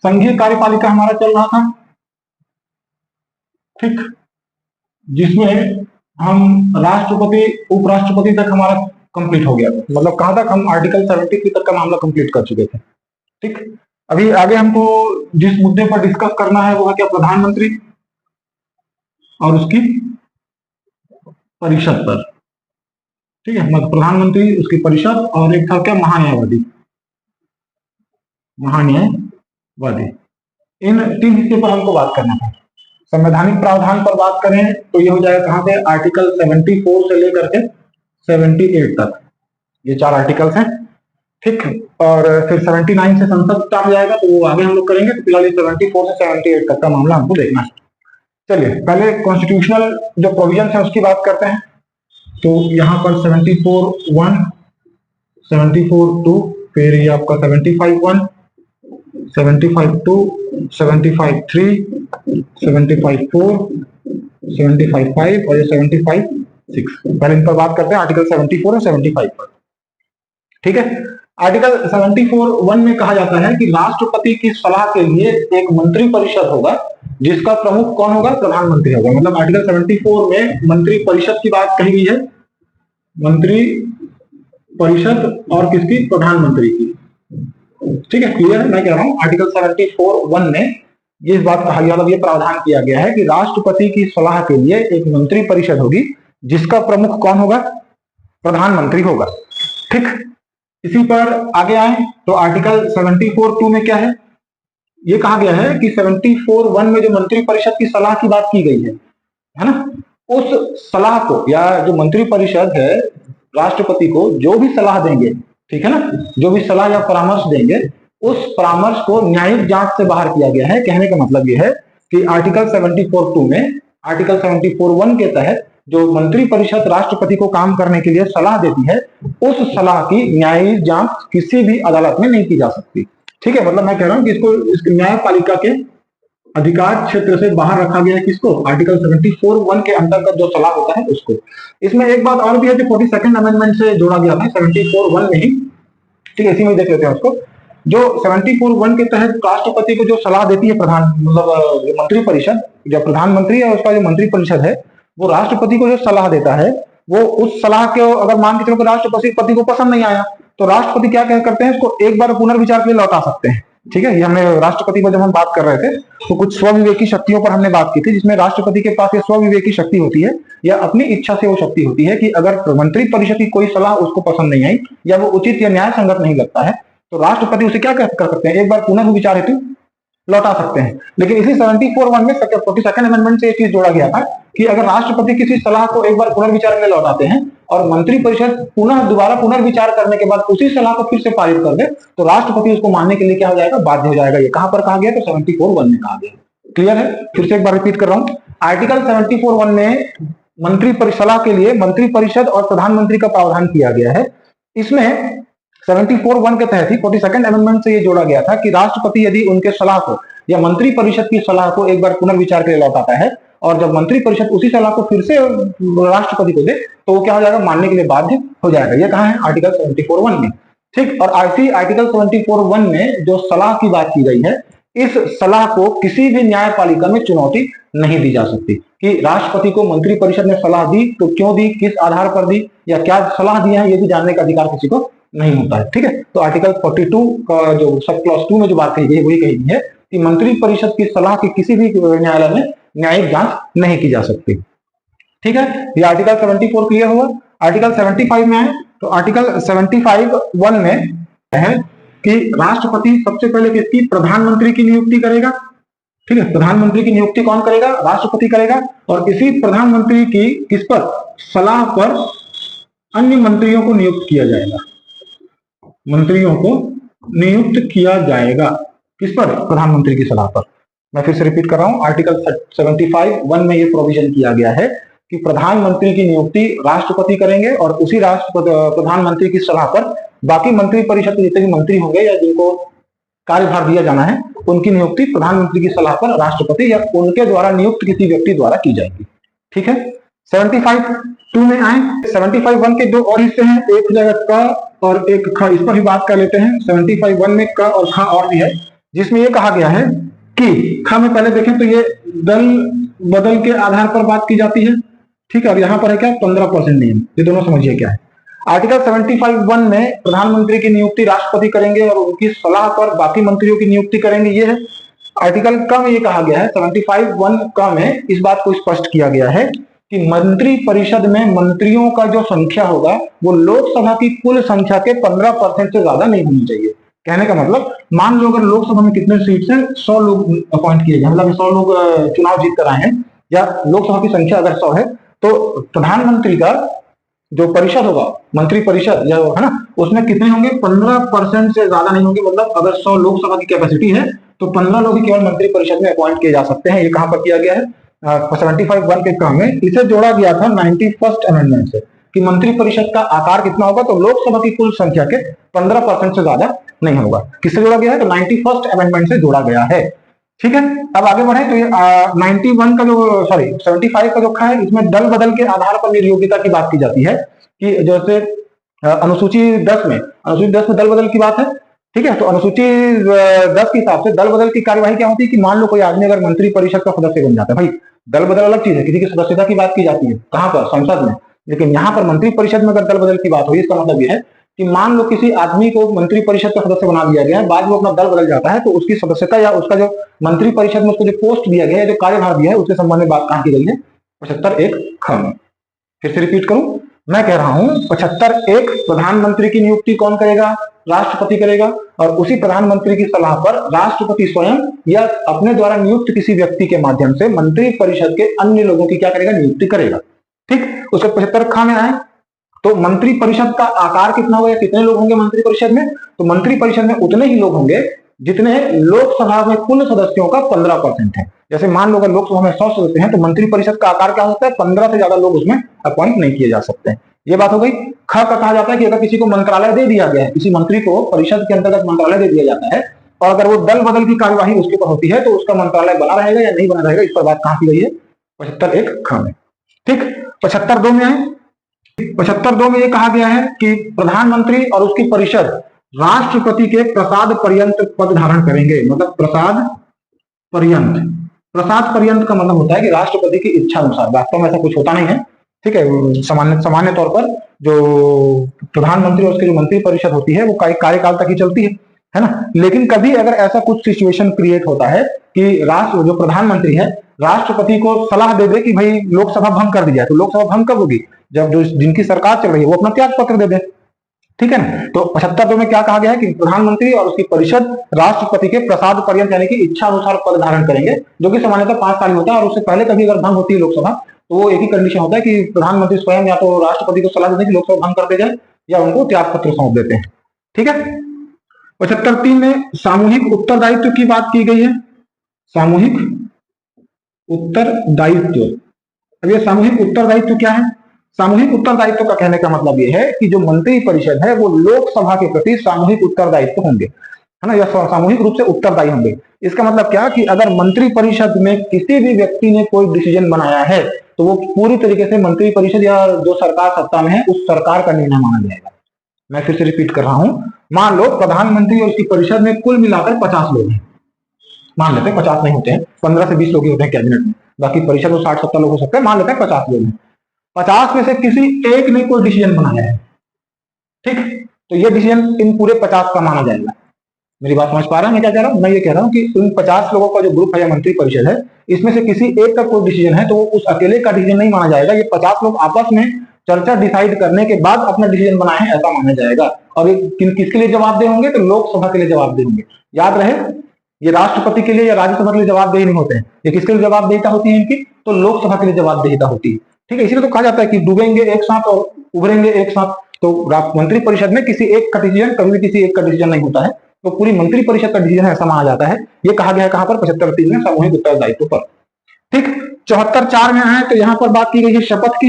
संघीय कार्यपालिका हमारा चल रहा था, ठीक, जिसमें हम राष्ट्रपति उपराष्ट्रपति तक हमारा कंप्लीट हो गया था। मतलब कहां तक? हम आर्टिकल 73 तक का मामला कंप्लीट कर चुके थे, ठीक। अभी आगे हमको जिस मुद्दे पर डिस्कस करना है वो है क्या? प्रधानमंत्री और उसकी परिषद पर, ठीक है। मतलब प्रधानमंत्री, उसकी परिषद, और एक था क्या? महान्यायवादी। महान्यायवादी, इन तीन हिस्से पर हमको बात करना था। संवैधानिक प्रावधान पर बात करें तो ये हो जाएगा कहां से? आर्टिकल 74 से लेकर के 78 तक, ये 4 आर्टिकल्स हैं, ठीक। और फिर 79 से संसद स्टार्ट हो जाएगा, तो वो आगे हम लोग करेंगे। तो फिलहाल 74 से 78 तक का मामला हमको देखना है। चलिए पहले कॉन्स्टिट्यूशनल जो प्रोविजन है उसकी बात करते हैं। तो यहाँ पर 74(1), 74(2), फिर ये आपका 75(1), 75(2), 75(3), 75(4), 75(5) और ये 75(6). पहले इन पर बात करते हैं, आर्टिकल 74 और 75 पर, ठीक है। आर्टिकल 74(1) में कहा जाता है कि राष्ट्रपति की सलाह के लिए एक मंत्री परिषद होगा, जिसका प्रमुख कौन होगा? प्रधानमंत्री होगा। मतलब आर्टिकल 74 में मंत्री परिषद की बात कही गई है, मंत्री परिषद और किसकी? प्रधानमंत्री की, ठीक है। क्लियर है? मैं कह रहा हूं आर्टिकल 74(1) में ये बात कहा गया, मतलब ये प्रावधान किया गया है कि राष्ट्रपति की सलाह के लिए एक मंत्री परिषद होगी, जिसका प्रमुख कौन होगा? प्रधानमंत्री होगा, ठीक। इसी पर आगे आए तो आर्टिकल 74(2) में क्या है? ये कहा गया है कि 74(1) में जो मंत्री परिषद की सलाह की बात की गई है ना, उस सलाह को, या जो मंत्री परिषद है राष्ट्रपति को जो भी सलाह देंगे, ठीक है ना, जो भी सलाह या परामर्श देंगे, उस परामर्श को न्यायिक जांच से बाहर किया गया है। कहने का मतलब यह है कि आर्टिकल 74(2) में आर्टिकल 74(1) के तहत जो मंत्री परिषद राष्ट्रपति को काम करने के लिए सलाह देती है, उस सलाह की न्यायिक जांच किसी भी अदालत में नहीं की जा सकती, ठीक है। मतलब मैं कह रहा हूं कि इसको न्यायपालिका के अधिकार क्षेत्र से बाहर रखा गया है। किसको? आर्टिकल 74(1) के अंतर्गत जो सलाह होता है उसको। इसमें एक बात और भी है जो 42nd अमेंडमेंट से जोड़ा गया था 74(1) में ही, ठीक है। इसी में देख लेते हैं उसको। जो 74(1) के तहत राष्ट्रपति को जो सलाह देती है मतलब मंत्री परिषद, जो प्रधानमंत्री है उसका जो मंत्री परिषद है, वो राष्ट्रपति को जो सलाह देता है, वो उस सलाह को अगर मान के चलो कि राष्ट्रपति को पसंद नहीं आया, तो राष्ट्रपति क्या करते हैं? उसको एक बार पुनर्विचार के लिए लौटा सकते हैं, ठीक है। ये हमने राष्ट्रपति पर जब हम बात कर रहे थे तो कुछ स्वविवेकी शक्तियों पर हमने बात की थी, जिसमें राष्ट्रपति के पास ये स्वविवेकी शक्ति होती है, या अपनी इच्छा से वो शक्ति होती है कि अगर मंत्री परिषद की कोई सलाह उसको पसंद नहीं आई, या वो उचित या न्याय संगत नहीं लगता है, तो राष्ट्रपति उसे क्या कर सकते हैं? एक बार पुनर्विचार हेतु लौटा सकते हैं। लेकिन इसी 74(1) में 42nd अमेंडमेंट से ये चीज जोड़ा गया था कि अगर राष्ट्रपति किसी सलाह को एक बार पुनर्विचार के लिए लौटाते हैं और मंत्री परिषद दोबारा पुनर्विचार करने के बाद उसी सलाह को फिर से पारित कर दे, तो राष्ट्रपति उसको मानने के लिए क्या हो जाएगा? बाध्य हो जाएगा। ये कहां पर कहा गया? तो 74(1) में कहा गया। क्लियर है? फिर से एक बार रिपीट कर रहा हूं, आर्टिकल 74(1) में मंत्री सलाह के लिए मंत्री परिषद और प्रधानमंत्री का प्रावधान किया गया है। इसमें 74(1) के तहत ही 42nd अमेंडमेंट से ये जोड़ा गया था कि राष्ट्रपति यदि उनके सलाह को या मंत्री परिषद की सलाह को एक बार पुनर्विचार के लिए लौटाता है, और जब मंत्री परिषद उसी सलाह को फिर से राष्ट्रपति को दे, तो वो क्या हो जाएगा? मानने के लिए बाध्य हो जाएगा। ये कहां है? आर्टिकल 74(1) में, ठीक। और आर्टिकल 74(1) में जो सलाह की बात की गई है, इस सलाह को किसी भी न्यायपालिका में चुनौती नहीं दी जा सकती कि राष्ट्रपति को मंत्री परिषद ने सलाह दी तो क्यों दी, किस आधार पर दी, या क्या सलाह दी है, ये भी जानने का अधिकार किसी को नहीं होता है, ठीक है। तो आर्टिकल 42 का जो सब क्लॉज 2 में जो बात कही गई है वही कही गई है कि मंत्री परिषद की सलाह की किसी भी न्यायालय में न्यायिक जांच नहीं की जा सकती, ठीक है। ये आर्टिकल 74 क्लियर हुआ। आर्टिकल 75 में है, तो आर्टिकल 75(1) में है कि राष्ट्रपति सबसे पहले किसकी? प्रधानमंत्री की नियुक्ति करेगा, ठीक है। प्रधानमंत्री की नियुक्ति कौन करेगा? राष्ट्रपति करेगा। और इसी प्रधानमंत्री की किस पर? सलाह पर अन्य मंत्रियों को नियुक्त किया जाएगा, मंत्रियों को नियुक्त किया जाएगा। किस पर? प्रधानमंत्री की सलाह पर। मैं फिर से रिपीट कर रहा हूं, आर्टिकल 75(1) में यह प्रोविजन किया गया है कि प्रधानमंत्री की नियुक्ति राष्ट्रपति करेंगे, और उसी प्रधानमंत्री की सलाह पर बाकी मंत्री परिषद के जितने भी मंत्री होंगे या जिनको कार्यभार दिया जाना है, उनकी नियुक्ति प्रधानमंत्री की सलाह पर राष्ट्रपति या उनके द्वारा नियुक्त किसी व्यक्ति द्वारा की जाएगी, ठीक है। 75(2) में आए, 75(1) के दो और हिस्से हैं, एक जगह क और एक ख। इस पर भी बात कर लेते हैं। 75(1) में क और ख और भी है। जिसमें ये कहा गया है कि ख में पहले देखें तो ये दल बदल के आधार पर बात की जाती है, ठीक है। और यहाँ पर है क्या 15% नियम, ये दोनों समझिए क्या है। आर्टिकल 75(1) में प्रधानमंत्री की नियुक्ति राष्ट्रपति करेंगे और उनकी सलाह पर बाकी मंत्रियों की नियुक्ति करेंगे, ये है। आर्टिकल क में ये कहा गया है 75(1) क में इस बात को स्पष्ट किया गया है कि मंत्री परिषद में मंत्रियों का जो संख्या होगा वो लोकसभा की कुल संख्या के 15% से ज्यादा नहीं होनी चाहिए। कहने का मतलब, मान लो अगर लोकसभा में कितने सीट है, 100 लोग अपॉइंट किए गए, मतलब 100 लोग चुनाव जीत कर आए हैं, या लोकसभा की संख्या अगर 100 है, तो प्रधानमंत्री का जो परिषद होगा, मंत्री परिषद या है ना, उसमें कितने होंगे, 15% से ज्यादा नहीं होंगे। मतलब अगर 100 लोकसभा की कैपेसिटी है तो 15 लोग ही केवल मंत्री परिषद में अपॉइंट किए जा सकते हैं। ये कहां पर किया गया है, 75(1) के क्रम में इसे जोड़ा गया था 91st अमेंडमेंट से, कि मंत्री परिषद का आकार कितना होगा, तो लोकसभा की कुल संख्या के 15% से ज्यादा नहीं होगा। किससे जोड़ा गया है, तो 91st अमेंडमेंट से जोड़ा गया है, ठीक है। अब आगे बढ़े तो ये 91 का जो, सॉरी 75 का जो खा है, इसमें दल बदल के आधार पर निर्योग्यता की बात की जाती है, कि जैसे अनुसूची 10 में दल बदल की बात है, ठीक है। तो अनुसूची 10 के हिसाब से दल बदल की कार्यवाही क्या होती है, कि मान लो कोई आदमी अगर मंत्री परिषद का सदस्य बन जाता है, भाई दल बदल अलग चीज है, किसी की सदस्यता की बात की जाती है कहां पर, संसद में, लेकिन यहाँ पर मंत्री परिषद में अगर दल बदल की बात हुई, इसका मतलब यह है कि मान लो किसी आदमी को मंत्री परिषद का सदस्य बना दिया गया है, बाद में अपना दल बदल जाता है, तो उसकी सदस्यता या उसका जो मंत्री परिषद में उसको जो पोस्ट दिया गया है, जो कार्यभार दिया है, उसके संबंध में बात कहां की गई है, 75(1) में। फिर से रिपीट करूं, मैं कह रहा हूं 75(1) प्रधानमंत्री की नियुक्ति कौन करेगा, राष्ट्रपति करेगा, और उसी प्रधानमंत्री की सलाह पर राष्ट्रपति स्वयं या अपने द्वारा नियुक्त किसी व्यक्ति के माध्यम से मंत्री परिषद के अन्य लोगों की क्या करेगा, नियुक्ति करेगा, ठीक। उसके 75 में आए तो मंत्री परिषद का आकार कितना होगा, कितने लोग होंगे मंत्री परिषद में, तो मंत्री परिषद में उतने ही लोग होंगे जितने लोकसभा में कुल सदस्यों का 15% है। जैसे मान लो अगर लोकसभा में 100 सदस्य हैं, तो मंत्री परिषद का आकार क्या होता है, 15 से ज्यादा लोग उसमें अपॉइंट नहीं किए जा सकते हैं। ये बात हो गई। ख का कहा जाता है कि अगर किसी को मंत्रालय दे दिया गया है, किसी मंत्री को परिषद के अंतर्गत मंत्रालय दे दिया जाता है, और अगर वो दल बदल की कार्यवाही उसके ऊपर होती है, तो उसका मंत्रालय बना रहेगा या नहीं बना रहेगा, इस पर बात कहां की गई है, 75(1) ख में, ठीक। 75(2) में है, 75(2) में ये कहा गया है कि प्रधानमंत्री और उसकी परिषद राष्ट्रपति के प्रसाद पर्यंत पद धारण करेंगे। मतलब प्रसाद पर्यंत का मतलब होता है कि राष्ट्रपति की इच्छा अनुसार, वास्तव में ऐसा कुछ होता नहीं है, ठीक है। सामान्य तौर पर जो प्रधानमंत्री और उसकी जो मंत्री परिषद होती है वो कार्यकाल तक ही चलती है ना। लेकिन कभी अगर ऐसा कुछ सिचुएशन क्रिएट होता है कि जो प्रधानमंत्री है राष्ट्रपति को सलाह दे दे कि भाई लोकसभा भंग कर दी जाए, तो लोकसभा भंग कब होगी, जब जो जिनकी सरकार चल रही है वो अपना त्याग पत्र दे दे, ठीक है ना। तो 75 में क्या कहा गया है कि प्रधानमंत्री और उसकी परिषद राष्ट्रपति के प्रसाद पर्यंत यानी कि इच्छा अनुसार पद धारण करेंगे, जो कि सामान्यतः 5 साल होता है, और उससे पहले कभी अगर भंग होती है लोकसभा, तो वो एक ही कंडीशन होता है कि प्रधानमंत्री स्वयं या तो राष्ट्रपति को सलाह देते हैं कि लोकसभा भंग कर दे जाए, या उनको त्याग पत्र सौंप देते हैं, ठीक है। 75(3) में सामूहिक उत्तरदायित्व की बात की गई है। सामूहिक उत्तरदायित्व, अब ये सामूहिक उत्तरदायित्व क्या है, सामूहिक उत्तरदायित्व का कहने का मतलब यह है कि जो मंत्री परिषद है वो लोकसभा के प्रति सामूहिक उत्तरदायित्व होंगे, है ना, या सामूहिक रूप से उत्तरदायी होंगे। इसका मतलब क्या कि अगर मंत्री परिषद में किसी भी व्यक्ति ने कोई डिसीजन बनाया है, तो वो पूरी तरीके से मंत्री परिषद या जो सरकार सत्ता में है उस सरकार का निर्णय माना जाएगा। मैं फिर से रिपीट कर रहा हूं, मान लो प्रधानमंत्री और उसकी परिषद में कुल मिलाकर 50 लोग हैं, मान लेते हैं 50 नहीं होते हैं, 15 से 20 लोग ही होते हैं कैबिनेट में, बाकी परिषद में 60-70 लोग हो सकते हैं, मान लेते हैं 50 लोग हैं। 50 में से किसी एक ने कोई डिसीजन बनाया है, ठीक, तो ये डिसीजन इन पूरे 50 का माना जाएगा। मेरी बात समझ पा रहे हैं मैं क्या कह रहा हूं, मैं ये कह रहा हूं कि इन 50 लोगों का जो ग्रुप है या मंत्री परिषद है, इसमें से किसी एक का कोई डिसीजन है तो वो उस अकेले का डिसीजन नहीं माना जाएगा। ये 50 लोग आपस में चर्चा डिसाइड करने के बाद अपना डिसीजन बनाए हैं ऐसा माना जाएगा। और ये किसके लिए जवाबदेह होंगे, तो लोकसभा के लिए जवाबदेह होंगे। याद रहे, ये राष्ट्रपति के लिए या राज्यसभा के लिए जवाबदेही नहीं होते हैं, ये किसके लिए जवाबदेहिता होती है इनकी, तो लोकसभा के लिए जवाबदेहिता होती है, ठीक है। इसीलिए तो कहा जाता है कि डूबेंगे एक साथ और उभरेंगे एक साथ। तो मंत्री परिषद में किसी एक का डिसीजन, कभी भी किसी एक का डिसीजन नहीं होता है, तो पूरी मंत्री परिषद का डिसीजन ऐसा माना जाता है। ये कहा गया है कहां पर, 75(3) में सामूहिक उत्तरदायित्व पर, ठीक। 74(4) में है तो यहां पर बात की गई है शपथ की,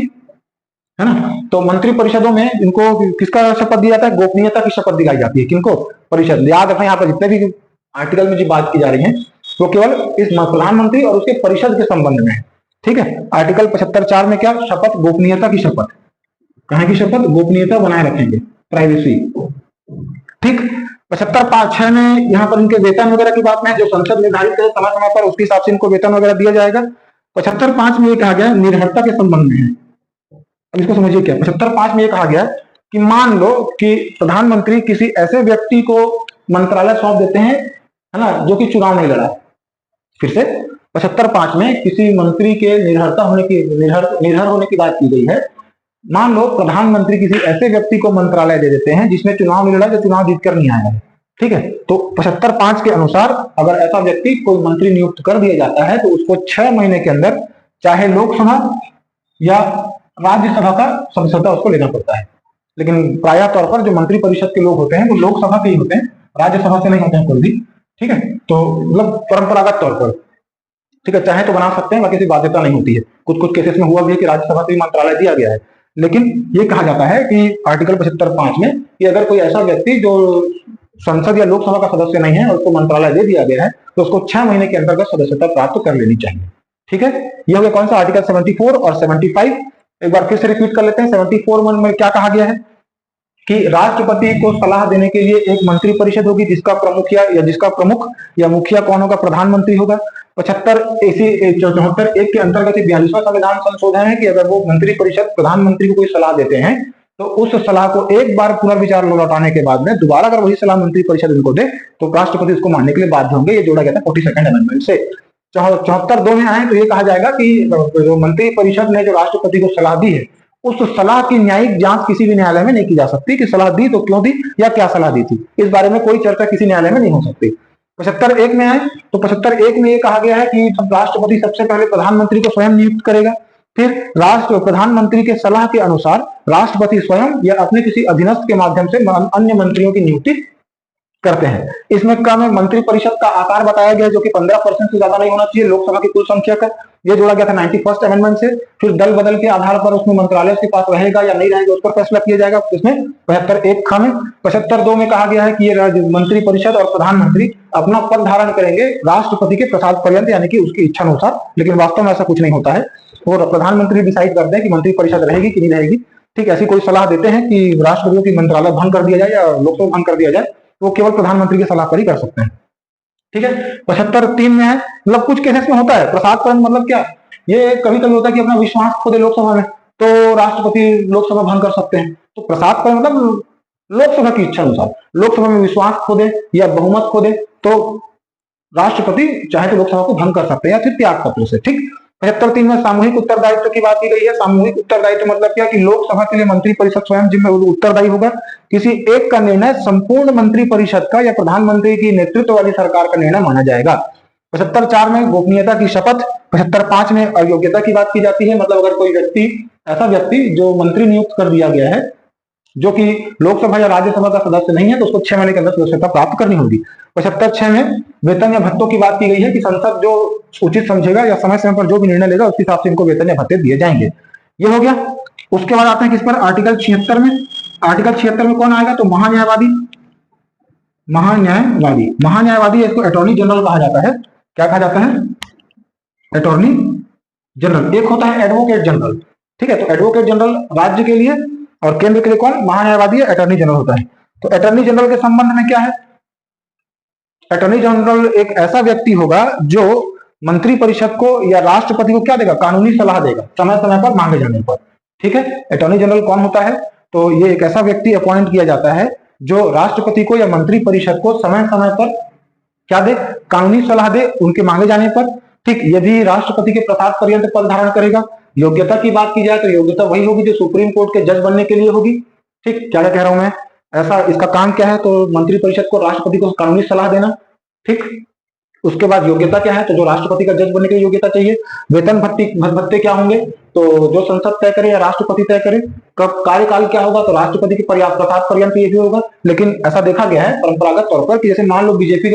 है ना। तो मंत्री परिषदों में इनको किसका शपथ दिया जाता है, गोपनीयता की शपथ दिलाई जाती है। किनको, परिषद। याद रखना यहाँ पर जितने भी आर्टिकल में जो बात की जा रही है वो केवल इस प्रधानमंत्री और उसके परिषद के संबंध में है, ठीक है। आर्टिकल 75(4) में क्या, शपथ, गोपनीयता की शपथ। कहां की शपथ, गोपनीयता बनाए रखेंगे, प्राइवेसी, ठीक। 75(5)(6) में यहाँ पर इनके वेतन वगैरह की बात में जो संसद निर्धारित करे समय समय पर उसके हिसाब से इनको वेतन वगैरह दिया जाएगा। 75(5) में ये कहा गया निर्भरता के संबंध में है। अब इसको समझिए क्या 75(5) में ये कहा गया कि मान लो कि प्रधानमंत्री किसी ऐसे व्यक्ति को मंत्रालय सौंप देते हैं, है ना, जो कि चुनाव नहीं लड़ा। फिर से 75(5) में किसी मंत्री के निर्भर होने की बात की गई है। मान लो प्रधानमंत्री किसी ऐसे व्यक्ति को मंत्रालय दे देते हैं जिसने चुनाव नहीं लड़ा, जो चुनाव जीतकर नहीं आया है, ठीक है। तो 75(5) के अनुसार अगर ऐसा व्यक्ति कोई मंत्री नियुक्त कर दिया जाता है तो उसको 6 महीने के अंदर चाहे लोकसभा या राज्यसभा का सदस्यता उसको लेना पड़ता है। लेकिन प्रायः तौर पर जो मंत्री परिषद के लोग होते हैं वो लोकसभा के ही होते हैं, राज्यसभा से नहीं होते हैं कोई भी, ठीक है। तो मतलब परंपरागत तौर पर, ठीक है, चाहे तो बना सकते हैं, बाकी किसी बाध्यता नहीं होती है। कुछ कुछ केसेस में हुआ भी है कि राज्यसभा से मंत्रालय दिया गया है, लेकिन ये कहा जाता है कि आर्टिकल 75(5) में कि अगर कोई ऐसा व्यक्ति जो संसद या लोकसभा का सदस्य नहीं है और उसको मंत्रालय दे दिया गया है तो उसको 6 महीने के अंतर्गत सदस्यता प्राप्त कर लेनी चाहिए, ठीक है। यह हो गया कौन सा आर्टिकल 74 और 75। एक बार फिर से रिपीट कर लेते हैं। 74 में क्या कहा गया है कि राष्ट्रपति को सलाह देने के लिए एक मंत्री परिषद होगी जिसका प्रमुख या मुखिया कौन होगा, प्रधानमंत्री होगा। 74(1) के अंतर्गत 42वां संविधान संशोधन है कि अगर वो मंत्री परिषद प्रधानमंत्री को कोई सलाह देते हैं तो उस सलाह को एक बार पुनर्विचार लौटाने के बाद में दोबारा अगर वही सलाह मंत्री परिषद उनको दे तो राष्ट्रपति उसको मानने के लिए बाध्य होंगे। ये जोड़ा गया था 42nd अमेंडमेंट से। 74(2) में आए तो ये कहा जाएगा कि जो मंत्री परिषद ने जो राष्ट्रपति को सलाह दी है उस सलाह की न्यायिक जांच किसी भी न्यायालय में नहीं की जा सकती कि सलाह दी तो क्यों दी या क्या सलाह दी थी, इस बारे में कोई चर्चा किसी न्यायालय में नहीं हो सकती। 75(1) में आए तो 75(1) में ये कहा गया है कि राष्ट्रपति सबसे पहले प्रधानमंत्री को स्वयं नियुक्त करेगा, फिर प्रधानमंत्री के सलाह के अनुसार राष्ट्रपति स्वयं या अपने किसी अधीनस्थ के माध्यम से अन्य मंत्रियों की नियुक्ति करते हैं। इसमें क्रम मंत्री परिषद का आकार बताया गया जो कि 15% से ज्यादा नहीं होना चाहिए लोकसभा की कुल संख्या का। ये जोड़ा गया था 91st अमेंडमेंट से। फिर दल बदल के आधार पर उसमें मंत्रालय उसके पास रहेगा या नहीं रहेगा उस पर फैसला किया जाएगा। इसमें 75(1) में 75(2) में कहा गया है कि ये मंत्री परिषद और प्रधानमंत्री अपना पद धारण करेंगे राष्ट्रपति के प्रसाद पर्यंत, यानी कि उसकी इच्छा अनुसार, लेकिन वास्तव में ऐसा कुछ नहीं होता है। और प्रधानमंत्री डिसाइड करते हैं कि मंत्री परिषद रहेगी कि नहीं रहेगी। ठीक, ऐसी कोई सलाह देते हैं कि राष्ट्रपतियों की मंत्रालय भंग कर दिया जाए या लोकसभा भंग कर दिया जाए वो केवल प्रधानमंत्री की सलाह पर ही कर सकते हैं। ठीक है। 75(3) में है, मतलब कुछ केसेस में होता है प्रसाद पर, मतलब क्या, ये कभी कभी होता है कि अपना विश्वास खो दे लोकसभा में तो राष्ट्रपति लोकसभा भंग कर सकते हैं। तो प्रसाद पर मतलब लोकसभा की इच्छा अनुसार लोकसभा में विश्वास खो दे या बहुमत खो दे तो राष्ट्रपति चाहे तो लोकसभा को भंग कर सकते हैं या फिर त्याग पत्र से। ठीक। 75(3) में सामूहिक उत्तरदायित्व की बात की गई है। सामूहिक उत्तरदायित्व मतलब क्या कि लोकसभा के लिए मंत्री परिषद स्वयं जिम्मेदार उत्तरदायी होगा। किसी एक का निर्णय संपूर्ण मंत्री परिषद का या प्रधानमंत्री की नेतृत्व वाली सरकार का निर्णय माना जाएगा। 75(4) में गोपनीयता की शपथ। 75(5) में अयोग्यता की बात की जाती है, मतलब अगर कोई व्यक्ति, ऐसा व्यक्ति जो मंत्री नियुक्त कर दिया गया है जो कि लोकसभा या राज्यसभा का सदस्य नहीं है तो उसको 6 महीने के अंदर सदस्यता प्राप्त करनी होगी। 75(6) में वेतन या भत्तों की बात की गई है कि संसद जो उचित समझेगा या समय समय पर जो भी निर्णय लेगा उसके हिसाब से इनको वेतन या भत्ते दिए जाएंगे। ये हो गया। उसके बाद आते हैं किस पर, आर्टिकल 76 में। आर्टिकल 76 में कौन आएगा तो महान्यायवादी। महान्यायवादी इसको अटॉर्नी जनरल कहा जाता है। क्या कहा जाता है? Attorney general. एक होता है एडवोकेट जनरल। ठीक है, तो एडवोकेट जनरल राज्य के लिए और केंद्र के लिए कौन, महान्यायवादी अटॉर्नी जनरल होता है। तो अटॉर्नी जनरल के संबंध में क्या है, अटॉर्नी जनरल एक ऐसा व्यक्ति होगा जो मंत्री परिषद को या राष्ट्रपति को क्या देगा, कानूनी सलाह देगा समय समय पर मांगे जाने पर। ठीक है, अटॉर्नी जनरल कौन होता है तो ये एक ऐसा व्यक्ति अपॉइंट किया जाता है जो राष्ट्रपति को या मंत्री परिषद को समय समय पर क्या दे, कानूनी सलाह दे उनके मांगे जाने पर। ठीक, ये भी राष्ट्रपति के प्रसाद पर्यंत पद धारण करेगा। योग्यता की बात की जाए तो योग्यता वही होगी जो सुप्रीम कोर्ट के जज बनने के लिए होगी। ठीक, क्या कह रहा हूं मैं, ऐसा इसका काम क्या है तो मंत्री परिषद को राष्ट्रपति को कानूनी सलाह देना। ठीक, उसके बाद योग्यता क्या है तो जो राष्ट्रपति का जज बनने के लिए योग्यता चाहिए। वेतन भत्ते क्या होंगे तो जो संसद तय करे या राष्ट्रपति तय करे। कब कार्यकाल क्या होगा तो राष्ट्रपति के प्रसाद पर्यंत ये भी होगा। लेकिन ऐसा देखा गया है परंपरागत तौर पर कि जैसे मान लो बीजेपी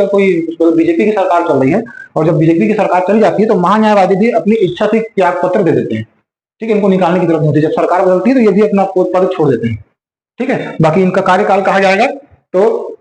की सरकार चल रही है और जब बीजेपी की सरकार चली जाती है तो महान्यायवादी भी अपनी इच्छा से त्याग पत्र दे देते हैं। ठीक है, इनको निकालने की जरूरत नहीं होती। जब सरकार बदलती है तो ये भी अपना पद छोड़ देते हैं। ठीक है, बाकी इनका कार्यकाल कहा जाएगा तो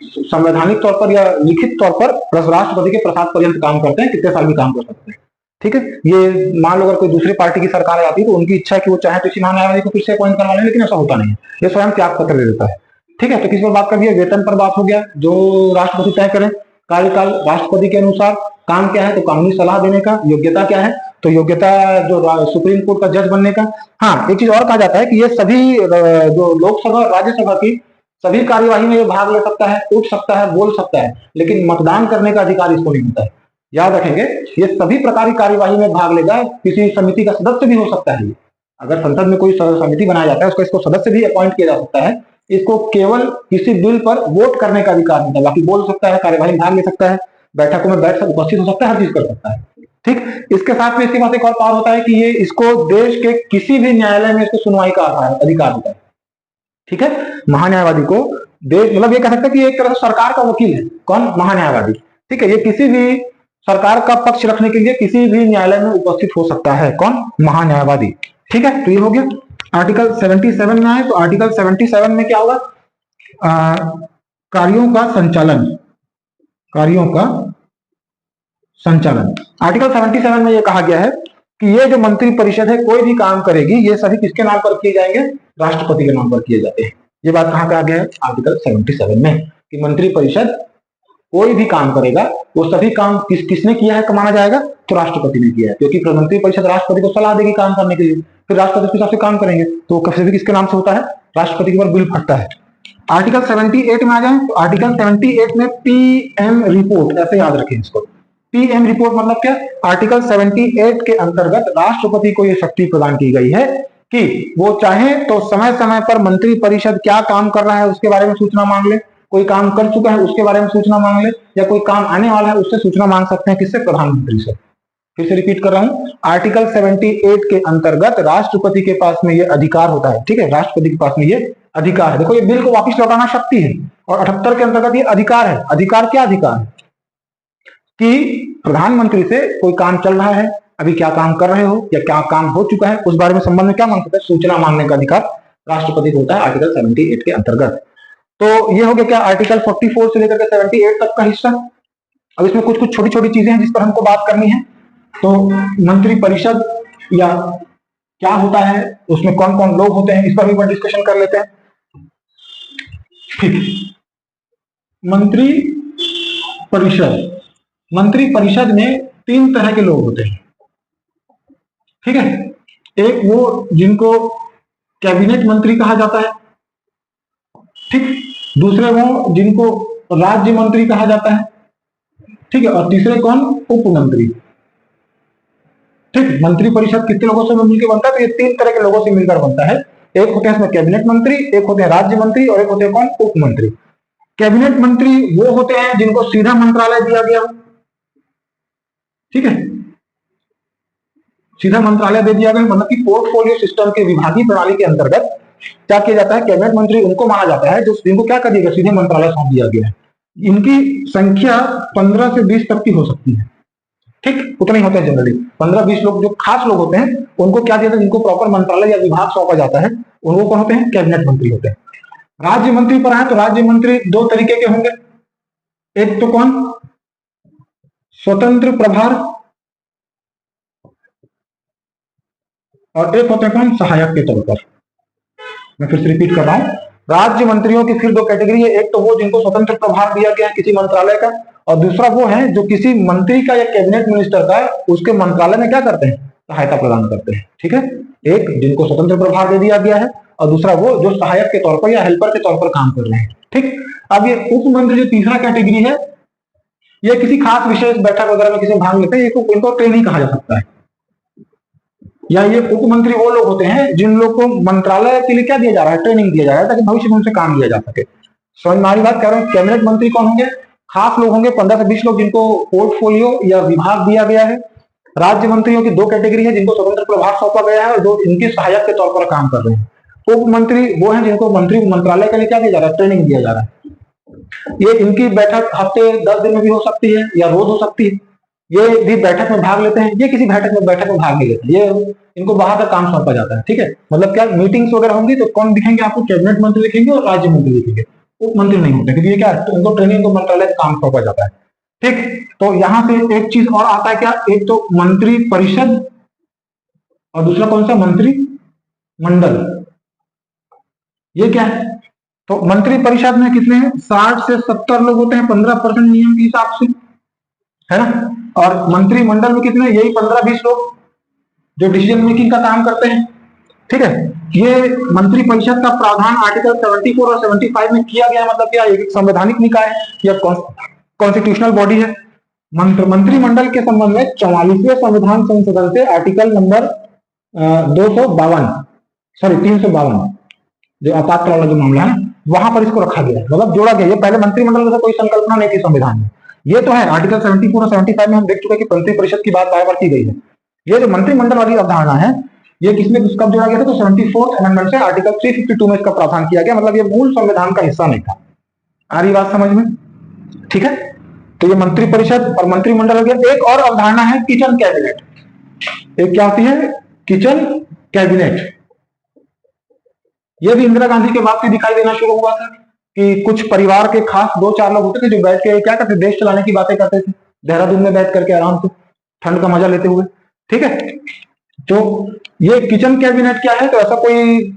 संवैधानिक तौर पर या लिखित तौर पर राष्ट्रपति के प्रसाद पर्यंत काम करते हैं, कितने साल भी काम कर सकते हैं। ठीक है, ये मान लो अगर कोई दूसरी पार्टी की सरकार आ जाती है तो उनकी इच्छा है कि वो चाहे तो इसी महान्यायवादी को फिर से अपॉइंट करवा लें, लेकिन ऐसा होता नहीं है, ये स्वयं त्याग पत्र दे देता है। ठीक है, तो किस पर बात कर दिया, वेतन पर बात हो गया जो राष्ट्रपति तय करें। कार्यकाल राष्ट्रपति के अनुसार, काम क्या है तो कानूनी सलाह देने का। योग्यता क्या है तो योग्यता जो सुप्रीम कोर्ट का जज बनने का। हाँ, एक चीज और कहा जाता है कि ये सभी जो लोकसभा राज्यसभा की सभी कार्यवाही में ये भाग ले सकता है, उठ सकता है, बोल सकता है, लेकिन मतदान करने का अधिकार इसको नहीं होता है। याद रखेंगे, ये सभी प्रकार की कार्यवाही में भाग लेगा, किसी समिति का सदस्य भी हो सकता है। अगर संसद में कोई समिति बनाया जाता है उसको इसको सदस्य भी अपॉइंट किया जा सकता है। इसको केवल किसी बिल पर वोट करने का अधिकार नहीं है, बाकी बोल सकता है, कार्यवाही में भाग ले सकता है, बैठकों में बैठ उपस्थित हो सकता है, हर चीज कर सकता है। ठीक, इसके साथ में इसके पास एक और पावर होता है कि ये इसको देश के किसी भी न्यायालय में इसको सुनवाई का अधिकार होता है। ठीक है, महान्यायवादी को देश मतलब ये कह सकते हैं कि एक तरह से सरकार का वकील है। कौन? महान्यायवादी। ठीक है, ये किसी भी सरकार का पक्ष रखने के लिए किसी भी न्यायालय में उपस्थित हो सकता है। कौन? महान्यायवादी। ठीक है, तो ये हो गया। आर्टिकल 77 में आए तो आर्टिकल 77 में क्या होगा, कार्यों का संचालन, कार्यों का संचालन। आर्टिकल 77 में ये कहा गया है कि ये जो मंत्री परिषद है कोई भी काम करेगी, ये सभी किसके नाम पर किए जाएंगे? राष्ट्रपति के नाम पर किए जाते हैं। ये बात कहां कहा गया है? आर्टिकल 77 में, कि मंत्री परिषद कोई भी काम करेगा वो सभी काम किसने किया है माना जाएगा? तो राष्ट्रपति ने किया है, क्योंकि मंत्री परिषद राष्ट्रपति को सलाह देगी काम करने के लिए, फिर राष्ट्रपति के हिसाब से काम करेंगे, तो कभी भी किसके नाम से होता है? राष्ट्रपति के ऊपर बिल फटता है। आर्टिकल 78 में आ जाए तो आर्टिकल 78 में पीएम रिपोर्ट, ऐसे याद रखें इसको। पीएम रिपोर्ट मतलब क्या? आर्टिकल 78 के अंतर्गत राष्ट्रपति को यह शक्ति प्रदान की गई है कि वो चाहे तो समय समय पर मंत्री परिषद क्या काम कर रहा है उसके बारे में सूचना मांग ले, कोई काम कर चुका है उसके बारे में सूचना मांग ले, या कोई काम आने वाला है उससे सूचना मांग सकते हैं। किससे? प्रधानमंत्री से। फिर से रिपीट कर रहा हूं, आर्टिकल 78 के अंतर्गत राष्ट्रपति के पास में ये अधिकार होता है। ठीक है, राष्ट्रपति के पास में ये अधिकार है। देखो, ये बिल को वापस लौटाना शक्ति है, और 78 के अंतर्गत ये अधिकार है। अधिकार क्या अधिकार है? कि प्रधानमंत्री से कोई काम चल रहा है, अभी क्या काम कर रहे हो या क्या काम हो चुका है, उस बारे में संबंध में क्या मांग सकते हैं? सूचना मांगने का अधिकार राष्ट्रपति को होता है आर्टिकल 78 के अंतर्गत। तो ये हो गया क्या? आर्टिकल 44 से लेकर के 78 तक का हिस्सा। अब इसमें कुछ कुछ छोटी छोटी चीजें हैं जिस पर हमको बात करनी है। तो मंत्री परिषद या क्या होता है, उसमें कौन कौन लोग होते हैं, इस पर भी डिस्कशन कर लेते हैं। ठीक, मंत्री परिषद, मंत्री परिषद में 3 तरह के लोग होते हैं। ठीक है, एक वो जिनको कैबिनेट मंत्री कहा जाता है। ठीक, दूसरे वो जिनको राज्य मंत्री कहा जाता है। ठीक है, और तीसरे कौन? उप मंत्री। ठीक, मंत्री परिषद कितने लोगों से मिलकर बनता है? तो ये 3 तरह के लोगों से मिलकर बनता है। एक होते हैं इसमें कैबिनेट मंत्री, एक होते हैं राज्य मंत्री, और एक होते हैं कौन? उप मंत्री। कैबिनेट मंत्री वो होते हैं जिनको सीधा मंत्रालय दिया गया। ठीक है, सीधा मंत्रालय दे दिया गया, मतलब कि पोर्टफोलियो सिस्टम के विभागीय प्रणाली के अंतर्गत क्या किया जाता है? कैबिनेट मंत्री उनको माना जाता है जो जिनको क्या कर दिया गया? सीधे मंत्रालय सौंप दिया गया है। इनकी संख्या 15 से 20 तक की हो सकती है। ठीक, उतने ही होते हैं जनरली। 15-20 लोग जो खास लोग होते हैं उनको क्या दिया जाता है? जिनको प्रॉपर मंत्रालय या विभाग सौंपा जाता है, उनको कौन होते हैं? कैबिनेट मंत्री होते हैं। राज्य मंत्री पर आए तो राज्य मंत्री 2 तरीके के होंगे। एक तो कौन? स्वतंत्र प्रभार, और एक होते हैं कौन? सहायक के तौर पर। मैं फिर से रिपीट कर रहा हूं, राज्य मंत्रियों की फिर 2 कैटेगरी है। एक तो वो जिनको स्वतंत्र प्रभार दिया गया है किसी मंत्रालय का, और दूसरा वो है जो किसी मंत्री का या कैबिनेट मिनिस्टर का उसके मंत्रालय में क्या करते हैं? सहायता प्रदान करते हैं। ठीक है, एक जिनको स्वतंत्र प्रभार दे दिया गया है, और दूसरा वो जो सहायक के तौर पर या हेल्पर के तौर पर काम कर रहे हैं। ठीक, अब ये उप मंत्री जो तीसरा कैटेगरी है, ये किसी खास विशेष बैठक वगैरह में किसी भाग लेते हैं, इनको ट्रेनिंग कहा जा सकता है। या ये उप मंत्री वो लोग होते हैं जिन लोग को मंत्रालय के लिए क्या दिया जा रहा है? ट्रेनिंग दिया जा रहा है, ताकि भविष्य में उनसे काम लिया जा सके। समझ में आ रही बात कर रहा हूं? कैबिनेट मंत्री कौन होंगे? खास लोग होंगे, 15 से 20 लोग जिनको पोर्टफोलियो या विभाग दिया गया है। राज्य मंत्रियों की 2 कैटेगरी है, जिनको स्वतंत्र प्रभार सौंपा गया है और जो इनके सहायक के तौर पर काम कर रहे हैं। उप मंत्री वो हैं जिनको मंत्रालय के लिए क्या दिया जा रहा है? ट्रेनिंग दिया जा रहा है। ये इनकी बैठक हफ्ते 10 दिन में भी हो सकती है या रोज हो सकती है। ये भी बैठक में भाग लेते हैं, ये किसी बैठक में भाग नहीं लेते, ये इनको बाहर का काम सौंपा जाता है। ठीक है, मतलब क्या मीटिंग्स वगैरह होंगी तो कौन दिखेंगे आपको? कैबिनेट मंत्री दिखेंगे और राज्य मंत्री दिखेंगे, उप मंत्री नहीं होते, क्योंकि ये क्या है? उनको ट्रेनिंग को मंत्रालय का काम सौंपा जाता है। ठीक, तो यहां से एक चीज और आता है क्या? एक तो मंत्री परिषद और दूसरा कौन सा? मंत्री मंडल। ये क्या है? तो मंत्री परिषद में कितने हैं? 60 से 70 लोग होते हैं 15% नियम के हिसाब से, है ना। और मंत्रिमंडल में कितने? यही 15-20 लोग जो डिसीजन मेकिंग का काम करते हैं। ठीक है, ये मंत्री परिषद का प्रावधान आर्टिकल 74 और 75 में किया गया। मतलब क्या, एक संवैधानिक निकाय है या कॉन्स्टिट्यूशनल बॉडी है। मंत्रिमंडल के संबंध में 44वें संविधान संशोधन से आर्टिकल नंबर 252 सॉरी 352 जो आपातकाल वाला जो मामला है वहां पर इसको रखा गया है, मतलब जोड़ा गया। ये पहले मंत्रिमंडल से कोई संकल्पना नहीं थी संविधान में। ये तो है आर्टिकल 74 और 75 में हम देख चुके हैं कि मंत्री परिषद की बात बार बार की गई है। ये जो मंत्रिमंडल वाली अवधारणा है ये किसमें कब जोड़ा गया था? तो 74th अमेंडमेंट से आर्टिकल 352 में इसका प्रावधान किया गया। मतलब ये मूल संविधान का हिस्सा नहीं था। आ रही बात समझ में? ठीक है, तो ये मंत्री परिषद और मंत्रिमंडल हो गया। एक और अवधारणा है किचन कैबिनेट। एक क्या होती है? Kitchen cabinet. ये भी इंदिरा गांधी के बाद से दिखाई देना शुरू हुआ था कि कुछ परिवार के खास 2-4 लोग होते थे जो बैठ के क्या करते, देश चलाने की बातें करते थे देहरादून में बैठ करके आराम से ठंड का मजा लेते हुए। ठीक है, तो ये किचन कैबिनेट क्या है? तो ऐसा कोई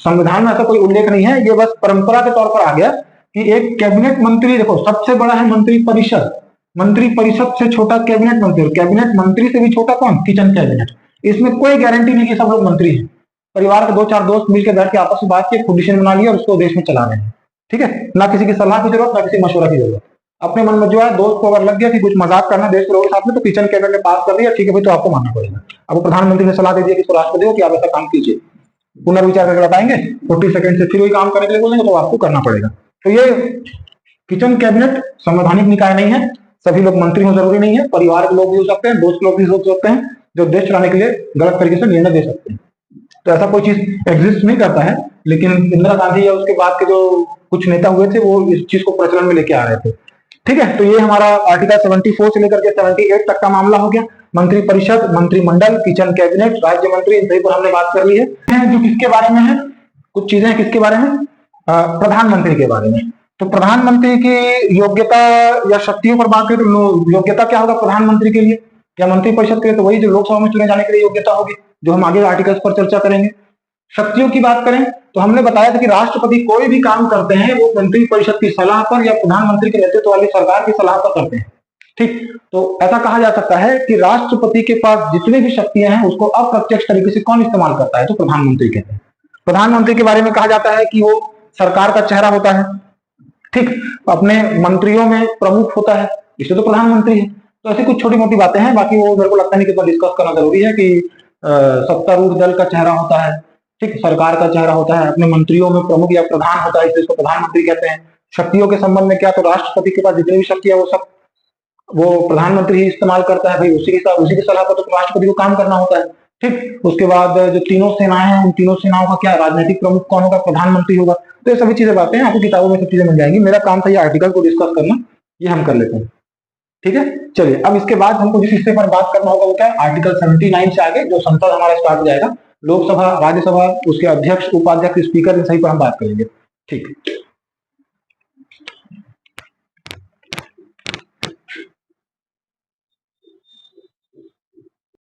संविधान में ऐसा कोई उल्लेख नहीं है, ये बस परंपरा के तौर पर आ गया कि एक कैबिनेट मंत्री, देखो सबसे बड़ा है मंत्री परिषद, मंत्री परिषद से छोटा कैबिनेट मंत्री, कैबिनेट मंत्री से भी छोटा कौन? Kitchen cabinet. इसमें कोई गारंटी नहीं कि सब लोग मंत्री हैं। परिवार के 2-4 दोस्त मिलकर बैठ के आपस में बात किए, खुद डिसीजन बना लिया और उसको देश में चला रहे हैं। ठीक है, ना किसी की सलाह की जरूरत, ना किसी मशवरा की जरूरत। अपने मन में जो है दोस्त को अगर लग गया कि कुछ मजाक करना देश के लोगों के साथ में, तो किचन कैबिनेट ने पास कर दिया, ठीक है भाई, तो आपको मानना पड़ेगा। अब प्रधानमंत्री ने सलाह दे दिया कि राष्ट्रपति को कि आप ऐसा काम कीजिए, पुनर्विचार करके बताएंगे 40 सेकंड से, फिर वही काम करने के लिए बोलेंगे तो आपको करना पड़ेगा। तो ये किचन कैबिनेट संवैधानिक निकाय नहीं है। सभी लोग मंत्री हो जरूरी नहीं है, परिवार के लोग भी हो सकते हैं, दोस्त लोग भी हो सकते हैं जो देश चलाने के लिए गलत तरीके से निर्णय दे सकते हैं। तो ऐसा कोई चीज एग्जिस्ट नहीं करता है, लेकिन इंदिरा गांधी या उसके बाद के जो कुछ नेता हुए थे वो इस चीज को प्रचलन में लेके आ रहे थे। ठीक है, तो ये हमारा आर्टिकल 74 से लेकर के 78 तक का मामला हो गया। मंत्री परिषद, मंत्रिमंडल, किचन कैबिनेट, राज्य मंत्री, इन सभी पर हमने बात कर ली है। जो किसके बारे में है? कुछ चीजें किसके बारे में? प्रधानमंत्री के बारे में। तो प्रधानमंत्री की योग्यता या शक्तियों पर बात करें तो योग्यता क्या होगा प्रधानमंत्री के लिए या मंत्री परिषद के लिए? तो वही जो लोकसभा में चुने जाने के लिए योग्यता होगी, जो हम आगे आर्टिकल्स पर चर्चा करेंगे। शक्तियों की बात करें तो हमने बताया था कि राष्ट्रपति कोई भी काम करते हैं वो मंत्री परिषद की सलाह पर या प्रधानमंत्री के नेतृत्व वाली सरकार की सलाह पर करते हैं। ठीक, तो ऐसा कहा जा सकता है कि राष्ट्रपति के पास जितनी भी शक्तियां हैं उसको अप्रत्यक्ष तरीके से कौन इस्तेमाल करता है? तो प्रधानमंत्री कहते हैं। प्रधानमंत्री के बारे में कहा जाता है कि वो सरकार का चेहरा होता है। ठीक, अपने मंत्रियों में प्रमुख होता है, इसलिए तो प्रधानमंत्री है। तो ऐसी कुछ छोटी मोटी बातें हैं, बाकी वो मेरे को लगता नहीं कि डिस्कस करना जरूरी है कि सत्तारूढ़ दल का चेहरा होता है, ठीक, सरकार का चेहरा होता है, अपने मंत्रियों में प्रमुख या प्रधान होता है, इसलिए इसको प्रधानमंत्री कहते हैं। शक्तियों के संबंध में क्या? तो राष्ट्रपति के पास जितनी भी शक्ति है वो सब वो प्रधानमंत्री ही इस्तेमाल करता है भाई, उसी की सलाह पर तो राष्ट्रपति को काम करना होता है। ठीक, उसके बाद जो तीनों सेनाएं हैं उन तीनों सेनाओं का क्या राजनीतिक प्रमुख कौन होगा? प्रधानमंत्री होगा। तो ये सभी चीजें बातें हैं, आपको किताबों में सब चीजें मिल जाएंगी। मेरा काम था ये आर्टिकल को डिस्कस करना, ये हम कर लेते हैं। ठीक है, चलिए अब इसके बाद हमको जिस हिस्से पर बात करना होगा वो क्या है? आर्टिकल 79 से आगे जो संसद हमारा स्टार्ट हो जाएगा, लोकसभा, राज्यसभा, उसके अध्यक्ष, उपाध्यक्ष, स्पीकर, इन सही पर हम बात करेंगे। ठीक है।